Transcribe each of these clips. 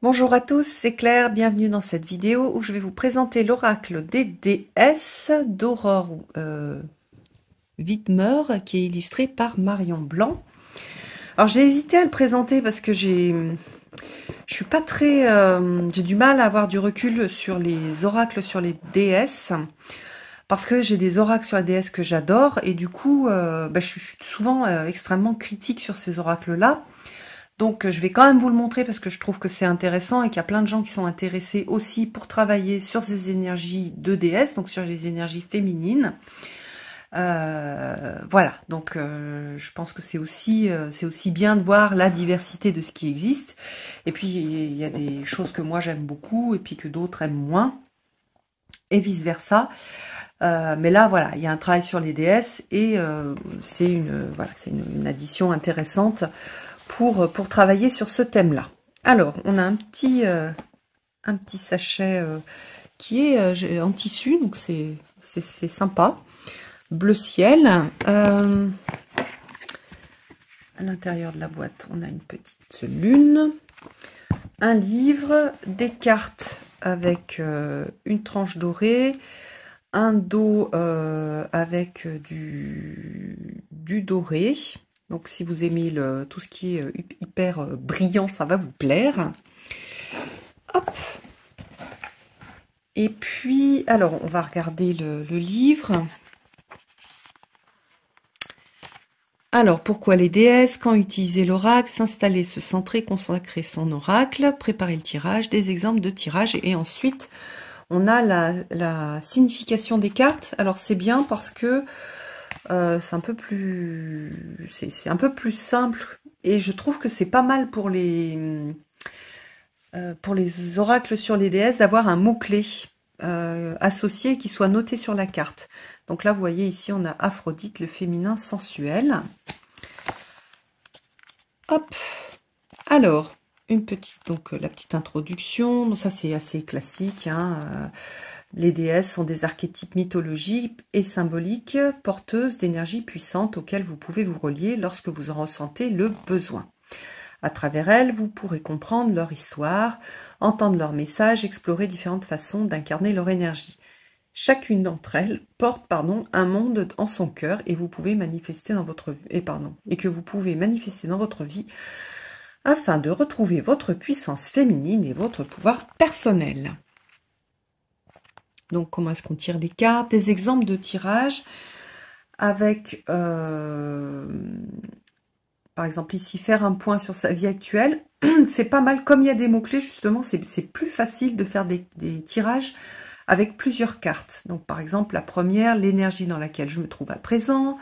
Bonjour à tous, c'est Claire, bienvenue dans cette vidéo où je vais vous présenter l'oracle des déesses d'Aurore Widmer qui est illustré par Marion Blanc. Alors j'ai hésité à le présenter parce que je suis pas très... j'ai du mal à avoir du recul sur les oracles sur les déesses parce que j'ai des oracles sur les déesses que j'adore et du coup je suis souvent extrêmement critique sur ces oracles-là. Donc je vais quand même vous le montrer parce que je trouve que c'est intéressant et qu'il y a plein de gens qui sont intéressés aussi pour travailler sur ces énergies de déesse, donc sur les énergies féminines. Voilà, donc je pense que c'est aussi bien de voir la diversité de ce qui existe. Et puis il y a des choses que moi j'aime beaucoup et puis que d'autres aiment moins, et vice-versa. Mais là, voilà, il y a un travail sur les déesses et c'est une addition intéressante pour travailler sur ce thème-là. Alors, on a un petit sachet qui est en tissu, donc c'est sympa. Bleu ciel. À l'intérieur de la boîte, on a une petite lune, un livre, des cartes avec une tranche dorée, un dos avec du doré. Donc si vous aimez tout ce qui est hyper brillant, ça va vous plaire. Hop. Et puis, alors, on va regarder le livre. Alors, pourquoi les déesses? Quand utiliser l'oracle? S'installer, se centrer, consacrer son oracle, préparer le tirage, des exemples de tirage. Et ensuite, on a la signification des cartes. Alors, c'est bien parce que c'est un peu plus simple et je trouve que c'est pas mal pour les oracles sur les déesses d'avoir un mot-clé associé qui soit noté sur la carte. Donc là vous voyez ici on a Aphrodite, le féminin sensuel. Hop, alors une petite, donc la petite introduction. Bon, ça c'est assez classique, hein. Les déesses sont des archétypes mythologiques et symboliques, porteuses d'énergie puissante auxquelles vous pouvez vous relier lorsque vous en ressentez le besoin. À travers elles, vous pourrez comprendre leur histoire, entendre leurs messages, explorer différentes façons d'incarner leur énergie. Chacune d'entre elles porte, un monde en son cœur et vous pouvez manifester dans votre et que vous pouvez manifester dans votre vie afin de retrouver votre puissance féminine et votre pouvoir personnel. Donc, comment est-ce qu'on tire les cartes? Des exemples de tirage avec, par exemple, ici, faire un point sur sa vie actuelle. C'est pas mal. Comme il y a des mots-clés, justement, c'est plus facile de faire des tirages avec plusieurs cartes. Donc, par exemple, la première, l'énergie dans laquelle je me trouve à présent,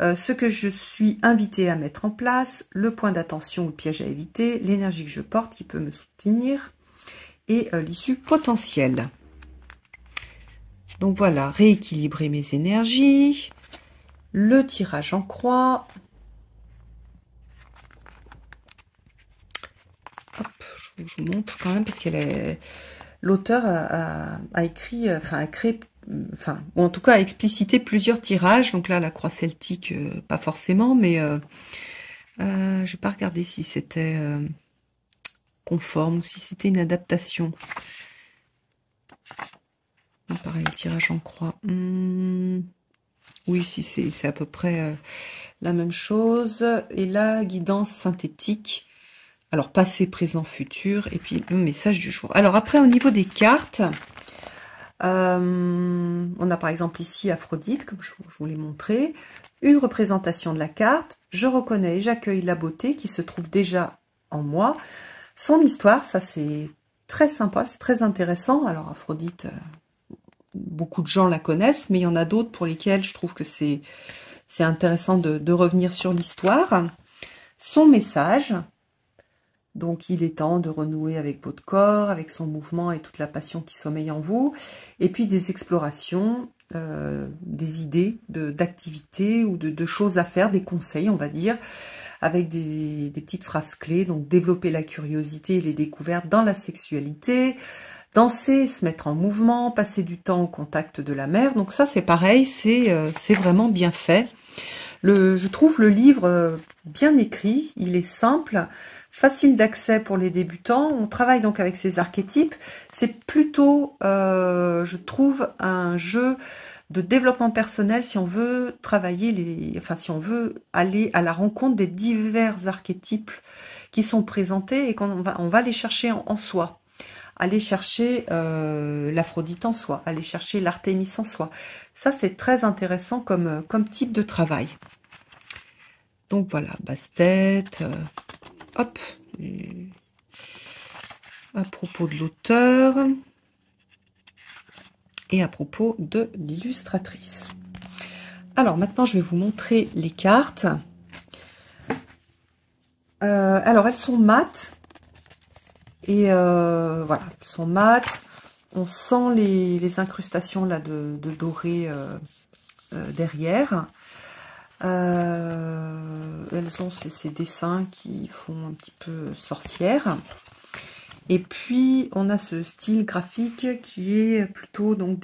ce que je suis invitée à mettre en place, le point d'attention ou le piège à éviter, l'énergie que je porte qui peut me soutenir et l'issue potentielle. Donc voilà, rééquilibrer mes énergies, le tirage en croix. Hop, je vous montre quand même parce l'auteur a écrit, a créé, ou en tout cas a explicité plusieurs tirages. Donc là, la croix celtique, pas forcément, mais je vais pas regarder si c'était conforme ou si c'était une adaptation. Pareil, le tirage en croix. Oui, si c'est à peu près la même chose. Et là, guidance synthétique. Alors, passé, présent, futur. Et puis, le message du jour. Alors, après, au niveau des cartes, on a par exemple ici Aphrodite, comme je vous l'ai montré. Une représentation de la carte. Je reconnais et j'accueille la beauté qui se trouve déjà en moi. Son histoire, ça c'est très sympa, c'est très intéressant. Alors, Aphrodite... beaucoup de gens la connaissent, mais il y en a d'autres pour lesquels je trouve que c'est intéressant de revenir sur l'histoire. Son message, donc il est temps de renouer avec votre corps, avec son mouvement et toute la passion qui sommeille en vous. Et puis des explorations, des idées d'activités ou de choses à faire, des conseils on va dire, avec des petites phrases clés. Donc développer la curiosité et les découvertes dans la sexualité, danser, se mettre en mouvement, passer du temps au contact de la mer. Donc ça, c'est pareil, c'est vraiment bien fait. Je trouve le livre bien écrit, il est simple, facile d'accès pour les débutants. On travaille donc avec ces archétypes. C'est plutôt, je trouve, un jeu de développement personnel si on veut travailler si on veut aller à la rencontre des divers archétypes qui sont présentés et qu'on va les chercher en soi. Aller chercher l'Aphrodite en soi, aller chercher l'Artémis en soi. Ça, c'est très intéressant comme type de travail. Donc voilà, basse-tête, hop, à propos de l'auteur et à propos de l'illustratrice. Alors maintenant, je vais vous montrer les cartes. Alors, elles sont mates. Et voilà, elles sont mates. On sent les incrustations là de doré derrière. Elles ont ces dessins qui font un petit peu sorcière. Et puis, on a ce style graphique qui est plutôt donc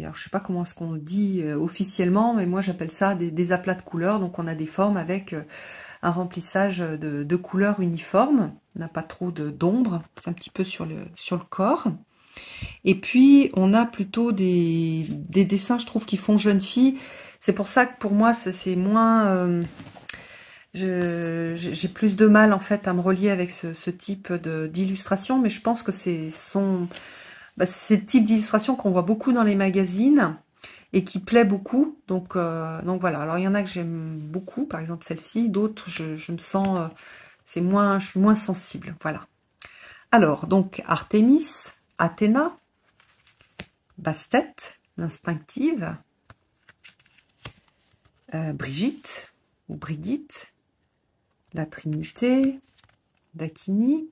alors, je sais pas comment est-ce qu'on le dit officiellement, mais moi j'appelle ça des aplats de couleurs. Donc, on a des formes avec un remplissage de couleurs uniformes. On n'a pas trop d'ombre, c'est un petit peu sur le corps. Et puis, on a plutôt des dessins, je trouve, qui font jeune fille. C'est pour ça que pour moi, c'est moins... j'ai plus de mal, en fait, à me relier avec ce type d'illustration. Mais je pense que c'est le type d'illustration qu'on voit beaucoup dans les magazines et qui plaît beaucoup. Donc voilà. Alors, il y en a que j'aime beaucoup, par exemple celle-ci. D'autres, je me sens... je suis moins sensible. Voilà. Alors, donc, Artémis, Athéna, Bastet, l'instinctive, Brigitte ou Brigitte, la Trinité, Dakini,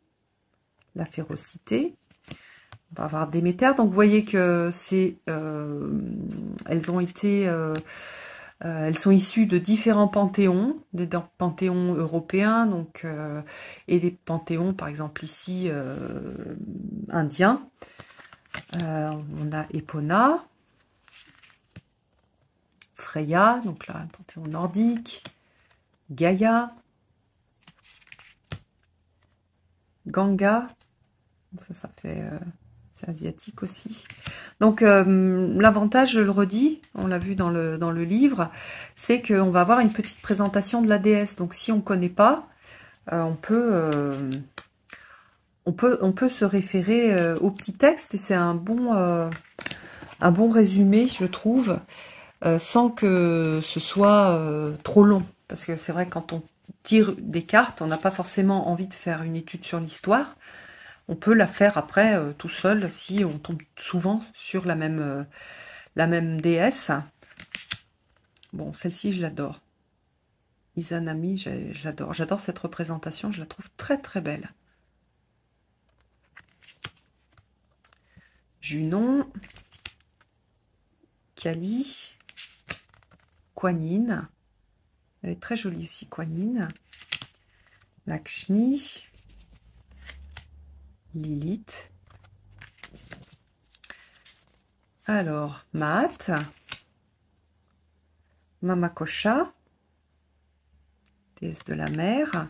la férocité. On va avoir Déméter. Donc, vous voyez que elles ont été, elles sont issues de différents panthéons, des panthéons européens, donc et des panthéons, par exemple ici indiens. On a Epona, Freya, donc là, un panthéon nordique, Gaïa, Ganga, ça fait... c'est asiatique aussi. Donc, l'avantage, je le redis, on l'a vu dans le livre, c'est qu'on va avoir une petite présentation de la déesse. Donc, si on ne connaît pas, on peut se référer au petit texte et c'est un bon résumé, je trouve, sans que ce soit trop long. Parce que c'est vrai que quand on tire des cartes, on n'a pas forcément envie de faire une étude sur l'histoire. On peut la faire après tout seul si on tombe souvent sur la même déesse. Bon, celle-ci, je l'adore. Izanami, je l'adore. J'adore cette représentation, je la trouve très très belle. Junon, Kali, Kuan Yin. Elle est très jolie aussi, Kuan Yin. Lakshmi, Lilith. Alors, Maat, Mamakosha, déesse de la mer.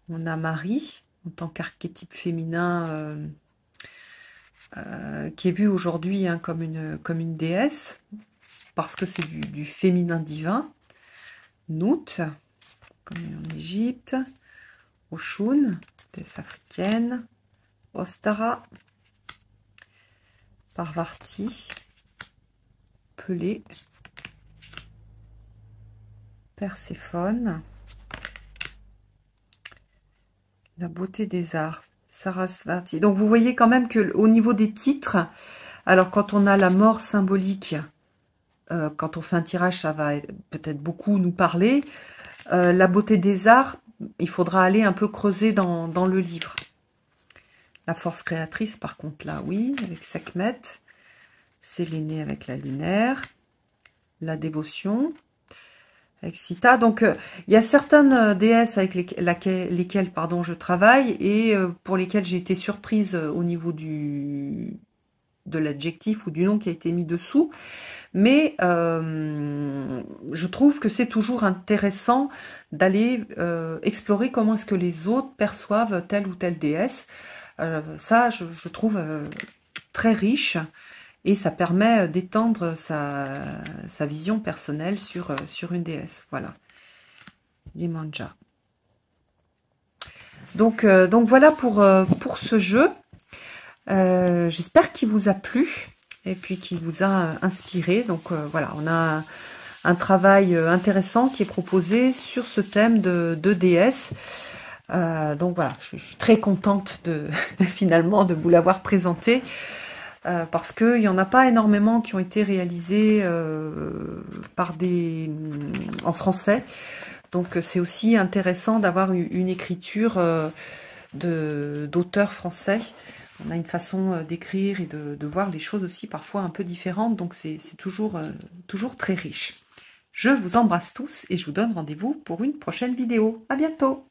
On a Marie, en tant qu'archétype féminin, qui est vu aujourd'hui hein, comme une déesse, parce que c'est du féminin divin. Nout, comme en Égypte. Oshun, déesse africaine. Ostara, Parvati, Pelée, Perséphone, la beauté des arts, Sarasvati. Donc vous voyez quand même que au niveau des titres, alors quand on a la mort symbolique, quand on fait un tirage, ça va peut-être beaucoup nous parler. La beauté des arts, il faudra aller un peu creuser dans le livre. La force créatrice, par contre, là, oui, avec Sekhmet. Séléné avec la lunaire. La dévotion, avec Sita. Donc, il y a certaines déesses avec lesquelles je travaille et pour lesquelles j'ai été surprise au niveau du de l'adjectif ou du nom qui a été mis dessous, mais je trouve que c'est toujours intéressant d'aller explorer comment est-ce que les autres perçoivent telle ou telle déesse. Ça, je trouve très riche, et ça permet d'étendre sa vision personnelle sur une déesse. Voilà. Dimanja. Donc voilà pour ce jeu. J'espère qu'il vous a plu et puis qu'il vous a inspiré. Donc voilà, on a un travail intéressant qui est proposé sur ce thème de déesse. Donc voilà, je suis très contente finalement de vous l'avoir présenté, parce qu'il n'y en a pas énormément qui ont été réalisés en français. Donc c'est aussi intéressant d'avoir une écriture d'auteurs français. On a une façon d'écrire et de voir les choses aussi parfois un peu différentes, donc c'est toujours très riche. Je vous embrasse tous et je vous donne rendez-vous pour une prochaine vidéo. À bientôt!